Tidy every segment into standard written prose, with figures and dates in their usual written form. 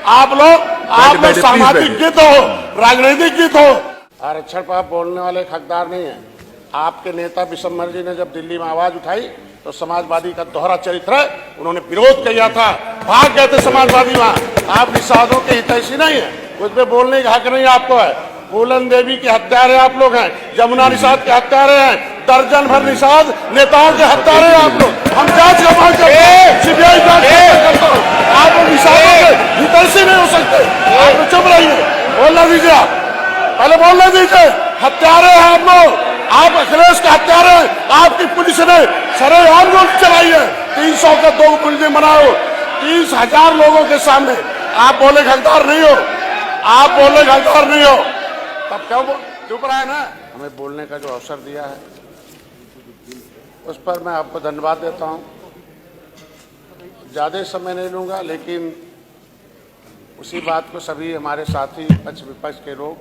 आप लोग सामाजिक गीत हो, राजनीतिक गीत हो। आरक्षण पर आप बोलने वाले हकदार नहीं है। आपके नेता विशंबर जी ने जब दिल्ली में आवाज उठाई तो समाजवादी का दोहरा चरित्र है, उन्होंने विरोध किया था, भाग गए थे समाजवादी वहां। आप निषादों के हितैषी नहीं है, कुछ पे बोलने का हक नहीं आपको है। फूलन देवी के हत्यारे आप लोग हैं, जमुना निषाद के हत्यारे हैं, दर्जन भर निषाद नेताओं के हत्यारे हैं आप लोग। हम जांच का मांग करते हैं, सीबीआई जांच करते हैं। आप लोग निषादों के हितैषी नहीं हो सकते। आप लोग चुप रहिए, बोलने दीजिए, आप पहले बोलने दीजिए। हत्यारे हैं आप लोग, आप अखिलेश के हत्यारे हैं। आपकी पुलिस ने सरेआम गोली चलाई है, 300 का 2 मुलजिम बनाओ, 30,000 लोगों के सामने। आप बोले हकदार नहीं हो, आप बोले हकदार नहीं हो, तब क्यों चुप रहा है ना? हमें बोलने का जो अवसर दिया है उस पर मैं आपको धन्यवाद देता हूं। ज्यादा समय नहीं लूंगा, लेकिन उसी बात को सभी हमारे साथी पक्ष विपक्ष के लोग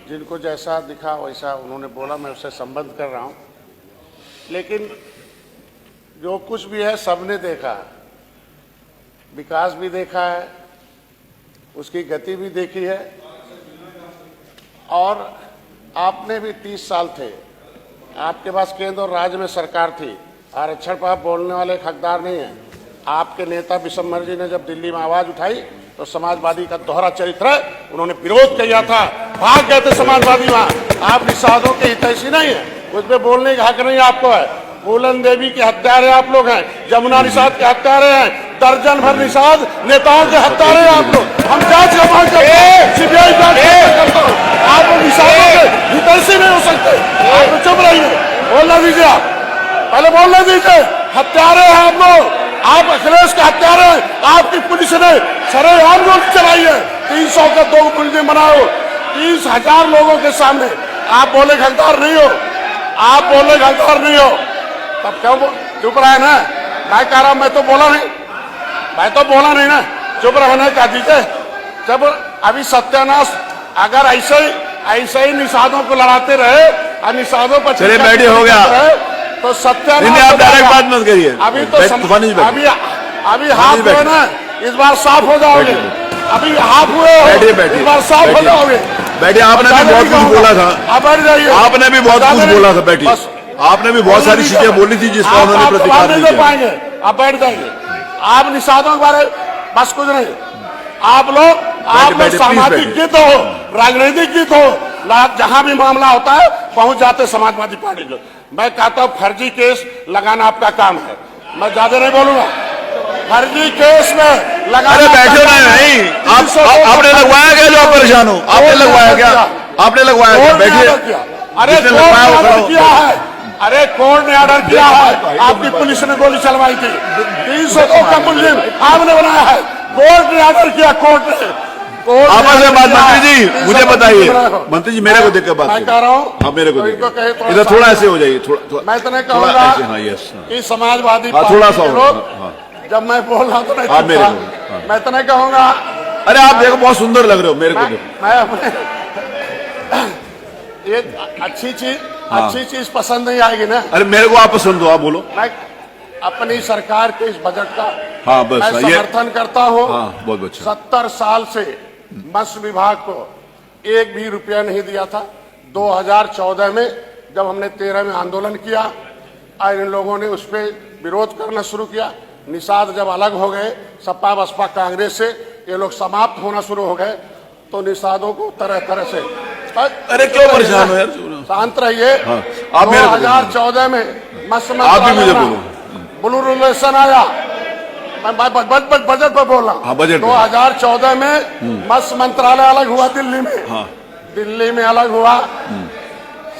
जिनको जैसा दिखा वैसा उन्होंने बोला, मैं उससे संबंध कर रहा हूं। लेकिन जो कुछ भी है सबने देखा है, विकास भी देखा है, उसकी गति भी देखी है। और आपने भी 30 साल थे, आपके पास केंद्र और राज्य में सरकार थी। आरक्षण पर आप बोलने वाले हकदार नहीं है। आपके नेता विशंबर जी ने जब दिल्ली में आवाज उठाई तो समाजवादी का दोहरा चरित्र है, उन्होंने विरोध किया था, भाग गए थे समाजवादी वहां। आप निषादों के हितैषी नहीं है, कुछ पे बोलने का हक नहीं आपको है। फूलन देवी के हत्यारे आप लोग हैं, जमुना निषाद के हत्यारे हैं, दर्जन भर निषाद नेताओं के हत्यारे हैं आप लोग। हम जांच का मांग करते हैं, सीबीआई जांच करते हैं। आप लोग निषादों के हितैषी नहीं हो सकते। आप लोग चुप रहिए, बोलने दीजिए, आप पहले बोलने दीजिए। हत्यारे हैं आप लोग, आप अखिलेश के हत्यारे हैं। आपकी पुलिस ने सरेआम गोली चलाई है, 300 का 2 मुलजिम बनाओ, 30,000 लोगों के सामने। आप बोले हकदार नहीं हो, आप बोले हकदार नहीं हो, तब क्यों चुप रहा है ना? मैं कह रहा हूं, मैं तो बोला नहीं ना, चुप रहने का दीजिए। जब अभी सत्यानाश अगर ऐसे ही निषादों को लड़ाते रहे और निषादों पर चलिए बैठे हो गया तो सत्यानाश। आप डायरेक्ट बात मत करिए, अभी हाफ हुए ना, इस बार साफ हो जाओगे। अभी हाफ हुए हो, इस बार साफ हो जाओगे। बैठिए, आपने भी बहुत कुछ बोला था, आपने भी बहुत कुछ बोला था। बैठिए, आपने भी बहुत सारी चीजें बोली थी जिसका उन्होंने प्रतिकार नहीं किया। पाएंगे, आप बैठ जाएंगे। आप निषादों के बारे बस कुछ नहीं। आप लोग सामाजिक गीत हो, राजनीतिक गीत हो, जहां भी मामला होता है पहुंच जाते समाजवादी पार्टी को। मैं कहता हूं फर्जी केस लगाना आपका काम है, मैं ज्यादा नहीं बोलूंगा। फर्जी केस में लगाना। बैठो नहीं, आपने लगवाया क्या? जो आप परेशान हो, आपने लगवाया क्या? आपने लगवाया क्या? बैठिए। अरे किया है, अरे कोर्ट ने ऑर्डर किया है, आपकी पुलिस ने गोली चलवाई थी, 302 का मुलजिम आपने बनाया है, कोर्ट ने ऑर्डर किया। कोर्ट ने आपस में बात। मंत्री जी मुझे बताइए, मंत्री जी मेरे को देख कर बात मैं कह रहा हूँ। मेरे को इधर थोड़ा ऐसे हो जाइए, थोड़ा मैं तो नहीं कहूँगा कि समाजवादी थोड़ा सा जब मैं बोल रहा हूँ तो नहीं, मैं तो नहीं कहूँगा। अरे आप देखो, बहुत सुंदर लग रहे हो मेरे को। मैं अपने एक अच्छी चीज पसंद नहीं आएगी ना। अरे मेरे को आप पसंद हो, आप बोलो। मैं अपनी सरकार के इस बजट का बस मैं समर्थन करता हूँ। बहुत अच्छा। 70 साल से मत्स्य विभाग को एक भी रुपया नहीं दिया था। 2014 में जब हमने 13 में आंदोलन किया और इन लोगों ने उस पर विरोध करना शुरू किया, निषाद जब अलग हो गए सपा बसपा कांग्रेस से, ये लोग समाप्त होना शुरू हो गए, तो निषादों को तरह तरह से। अरे क्यों परेशान हो यार? शांत रहिए। 2014 में मत्स्य ब्लू रेगुलेशन आया, मैं बजट पर बोल रहा हूँ। 2014 में मत्स्य मंत्रालय अलग हुआ दिल्ली में। दिल्ली में अलग हुआ।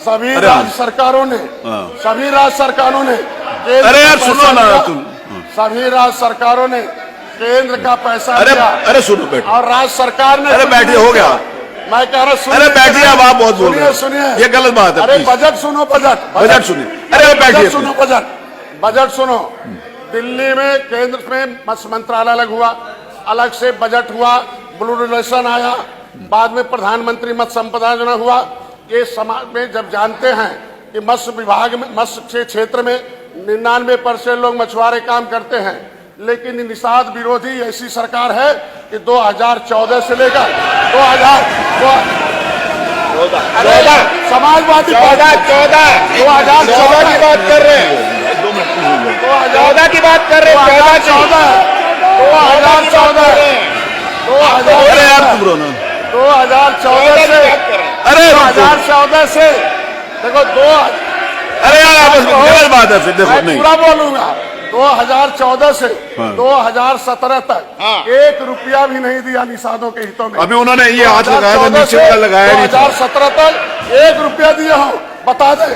सभी राज्य सरकारों ने अरे यार सुनो ना तुम, सभी राज्य सरकारों ने केंद्र का पैसा दिया। अरे सुनो बैठो, और राज्य सरकार ने। अरे बैठिए, हो गया। मैं कह रहा हूँ, अरे बैठिए, अब आप बहुत बोल रहे हैं। सुनिए, ये गलत बात है। अरे बजट सुनो, बजट सुनिए। अरे बैठिए, सुनो, बजट सुनो। दिल्ली में केंद्र में मत्स्य मंत्रालय अलग हुआ, अलग से बजट हुआ, ब्लू रेगुलेशन आया, बाद में प्रधानमंत्री मत्स्य संपदा योजना हुआ। ये समाज में जब जानते हैं कि मत्स्य विभाग में, मत्स्य क्षेत्र में 99% लोग मछुआरे काम करते हैं, लेकिन निषाद विरोधी ऐसी सरकार है कि 2014 से लेकर 2014 समाजवादी 2014 की बात कर रहे हैं, 2014 की बात कर रहे हैं, 2014 से अरे 2014 से देखो अरे यार आपस में गलत बात है फिर देखो नहीं पूरा बोलूंगा। 2014 से 2017 तक 1 रुपया भी नहीं दिया निषादों के हितों में। अभी उन्होंने ये हाथ लगाया था, नीचे वाला लगाया नहीं था। 2017 तक 1 रुपया दिया हो, बता दे।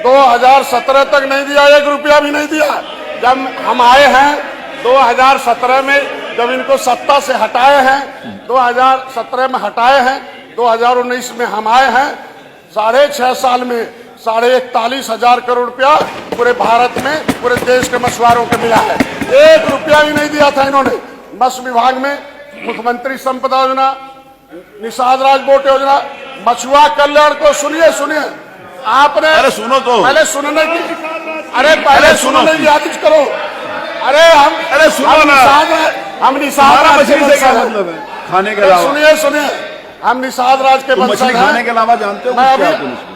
2017 तक नहीं दिया, 1 रुपया भी नहीं दिया। जब हम आए हैं 2017 में, जब इनको सत्ता से हटाए हैं, 2017 में हटाए हैं, 2019 में हम आए हैं, 6.5 साल में 41,500 करोड़ रुपया पूरे भारत में, पूरे देश के मछुआरों को मिला है। 1 रुपया भी नहीं दिया था इन्होंने। मत्स्य विभाग में मुख्यमंत्री संपदा योजना, निषाद राज बोट योजना, मछुआ कल्याण को सुनिए आपने। अरे सुनो तो पहले सुनने की, अरे पहले सुनने की आदेश करो। अरे सुनो ना, हम निषाद राज मछली से क्या मतलब है खाने के अलावा? सुनिए हम निषाद राज के वंशज हैं। खाने के अलावा जानते हो मैं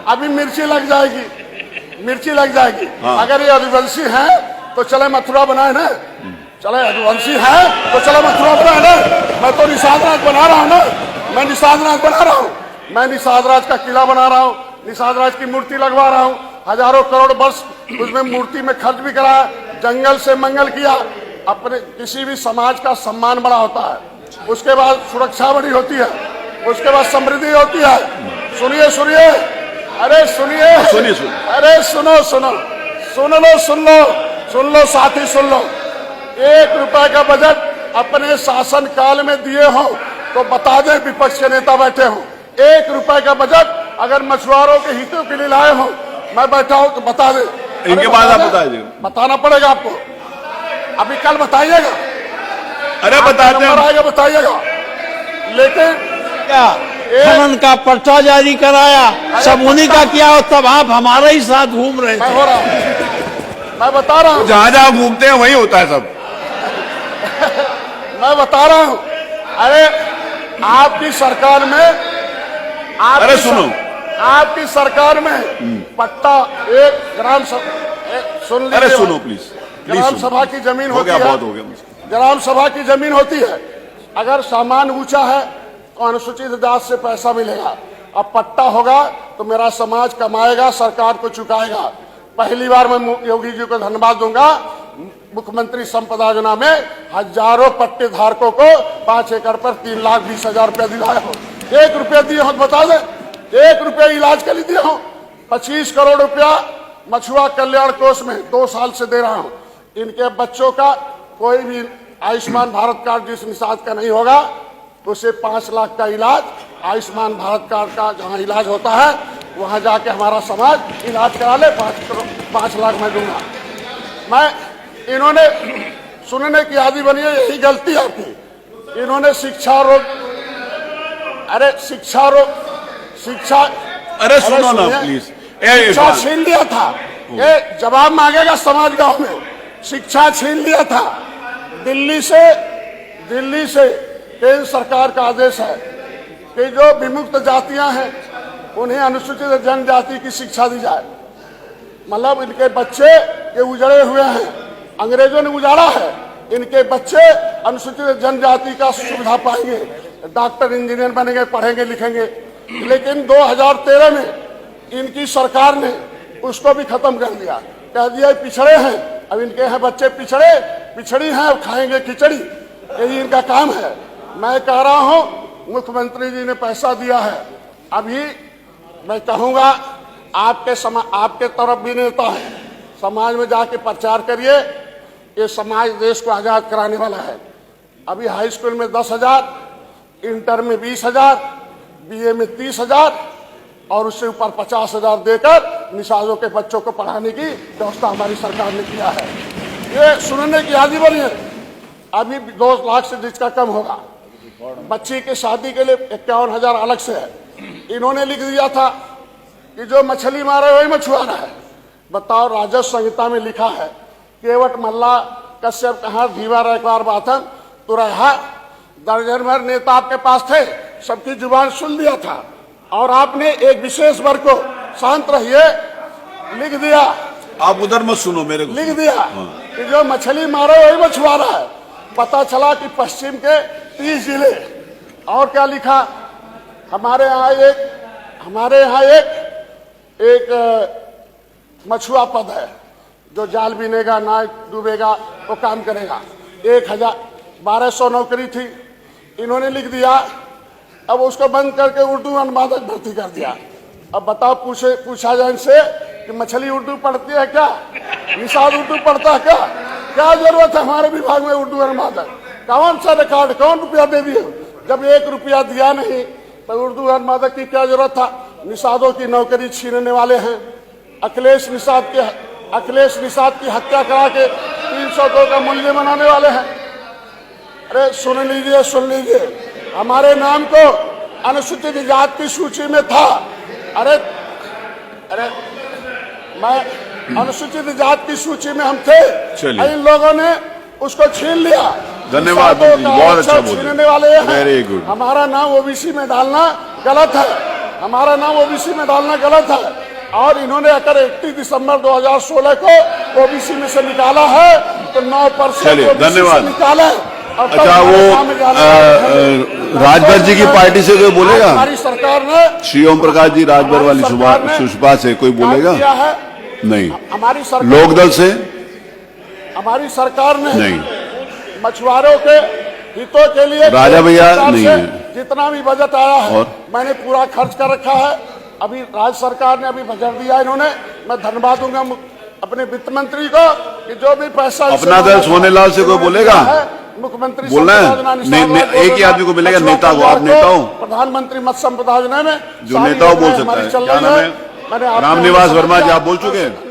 अभी मिर्ची लग जाएगी। हाँ। अगर ये आदिवासी हैं तो चले मथुरा बनाए ना, चले आदिवासी हैं तो चले मथुरा बनाए ना। मैं तो निषाद राज बना रहा हूँ ना, मैं निषाद राज का किला बना रहा हूँ, निषाद राज की मूर्ति लगवा रहा हूँ। हजारों करोड़ वर्ष उसमें मूर्ति में खर्च भी कराया, जंगल से मंगल किया। अपने किसी भी समाज का सम्मान बड़ा होता है, उसके बाद सुरक्षा बड़ी होती है, उसके बाद समृद्धि होती है। सुनिए अरे सुन लो साथी, सुन लो। 1 रुपए का बजट अपने शासन काल में दिए हो तो बता दे, विपक्ष के नेता बैठे हो। 1 रुपए का बजट अगर मछुआरों के हितों के लिए लाए हो, मैं बैठा हूं तो बता दे। इनके बाद आप बताइए, बताना पड़ेगा आपको, अभी कल बताइएगा। अरे बताइएगा, लेकिन खनन का पर्चा जारी कराया, सब उन्हीं का किया और तब आप हमारे ही साथ घूम रहे थे। मैं बता रहा हूँ, जहाँ घूमते हैं वही होता है सब। मैं बता रहा हूँ। अरे आपकी सरकार में, आपकी सरकार में पट्टा एक ग्राम सुन लीजिए, अरे सुनो प्लीज, ग्राम सभा की जमीन होती है, बहुत हो गया। ग्राम सभा की जमीन होती है, अगर सामान ऊंचा है तो अनुसूचित जाति से पैसा मिलेगा। अब पट्टा होगा तो मेरा समाज कमाएगा, सरकार को चुकाएगा। पहली बार मैं योगी जी को धन्यवाद दूंगा, मुख्यमंत्री संपदा योजना में हजारों पट्टे धारकों को 5 एकड़ पर 3,20,000 रुपया दिलाया हो। 1 रुपया दिए हो तो बता दे, 1 रुपया इलाज के लिए दिया हो। 25 करोड़ रुपया मछुआ कल्याण कोष में 2 साल से दे रहा हूं। इनके बच्चों का कोई भी आयुष्मान भारत कार्ड जिस निषाद का नहीं होगा तो उसे 5 लाख का इलाज आयुष्मान भारत कार्ड का जहां इलाज होता है वहां जाके हमारा समाज इलाज करा ले। 5 लाख मैं दूंगा। मैं इन्होंने सुनने की आदि बनी है, यही गलती आपकी। इन्होंने शिक्षा सुनो ना प्लीज, शिक्षा छीन लिया था। ये जवाब मांगेगा समाज गांव में। शिक्षा छीन लिया था। दिल्ली से केंद्र सरकार का आदेश है कि जो विमुक्त जातियां हैं उन्हें अनुसूचित जनजाति की शिक्षा दी जाए। मतलब इनके बच्चे ये उजड़े हुए हैं, अंग्रेजों ने उजाड़ा है, इनके बच्चे अनुसूचित जनजाति का सुविधा पाएंगे, डॉक्टर इंजीनियर बनेंगे, पढ़ेंगे लिखेंगे। लेकिन 2013 में इनकी सरकार ने उसको भी खत्म कर दिया, कह दिया पिछड़े हैं, अब इनके हैं बच्चे पिछड़ी हैं, अब खाएंगे खिचड़ी, यही इनका काम है। मैं कह रहा हूं मुख्यमंत्री जी ने पैसा दिया है। अभी मैं कहूंगा आपके तरफ भी नेता है, समाज में जाके प्रचार करिए। ये समाज देश को आजाद कराने वाला है। अभी हाई स्कूल में 10,000, इंटर में 20,000, बीए में 30,000 और उससे ऊपर 50,000 देकर निषादों के बच्चों को पढ़ाने की व्यवस्था हमारी सरकार ने किया है। ये सुनने की आदि बनी है। अभी 2 लाख से जिसका कम होगा, बच्ची की शादी के लिए 51,000 अलग से है। इन्होंने लिख दिया था कि जो मछली मारे वही मछुआरा है। बताओ, राजस्व संहिता में लिखा है केवट मल्ला कश्यप कहाँ, धीवर एक बार बातन तो रहा, दर्जन भर नेता आपके पास थे, सबकी जुबान सुन लिया था, और आपने एक विशेष वर्ग को शांत रहिए लिख दिया, आप उधर मत सुनो मेरे को, लिख दिया कि जो मछली मारे वही मछुआरा है। पता चला कि पश्चिम के 30 जिले, और क्या लिखा, हमारे यहाँ एक मछुआ पद है, जो जाल बीनेगा, नाव डूबेगा, वो काम करेगा। 1200 नौकरी थी, इन्होंने लिख दिया, अब उसको बंद करके उर्दू अनुवादक भर्ती कर दिया। अब बताओ, पूछा जाए इनसे कि मछली उर्दू पढ़ती है क्या, निषाद उर्दू पढ़ता है क्या जरूरत है हमारे विभाग में उर्दू अनुवादक? कौन सा रिकॉर्ड, कौन रुपया दे दिए? जब 1 रुपया दिया नहीं तो उर्दू अनुवादक की क्या जरूरत था? निषादों की नौकरी छीनने वाले हैं। अखिलेश निषाद की हत्या करा के 302 का मूल्य बनाने वाले हैं। अरे सुन लीजिए, हमारे नाम को अनुसूचित जाति की सूची में था। अरे मैं अनुसूचित जाति की सूची में हम थे, इन लोगों ने उसको छीन लिया। धन्यवाद, बहुत अच्छा बोले, छीनने वाले हैं। Very good. हमारा नाम ओबीसी में डालना गलत है, और इन्होंने अगर 31 दिसंबर 2016 को ओबीसी में से निकाला है तो 9% धन्यवाद निकाला। अच्छा, वो राजभर जी की पार्टी से कोई बोलेगा? हमारी सरकार ने, श्री ओम प्रकाश जी राजभर वाली सुषमा से कोई बोलेगा? नहीं। हमारी सरकार, लोकदल से? हमारी सरकार ने नहीं। मछुआरों के हितों के लिए राजा भैया नहीं है। जितना भी बजट आया है और? मैंने पूरा खर्च कर रखा है। अभी राज्य सरकार ने अभी बजट दिया, इन्होंने, मैं धन्यवाद दूंगा अपने वित्त मंत्री को कि जो भी पैसा अपना दल सोनेलाल से कोई बोलेगा? मुख्यमंत्री बोलना है, एक ही आदमी को मिलेगा, नेता को। आप नेता हो? प्रधानमंत्री मत्स्य संपदा योजना में जो नेता हो बोल सकता है। क्या नाम है? रामनिवास वर्मा जी, आप बोल चुके हैं।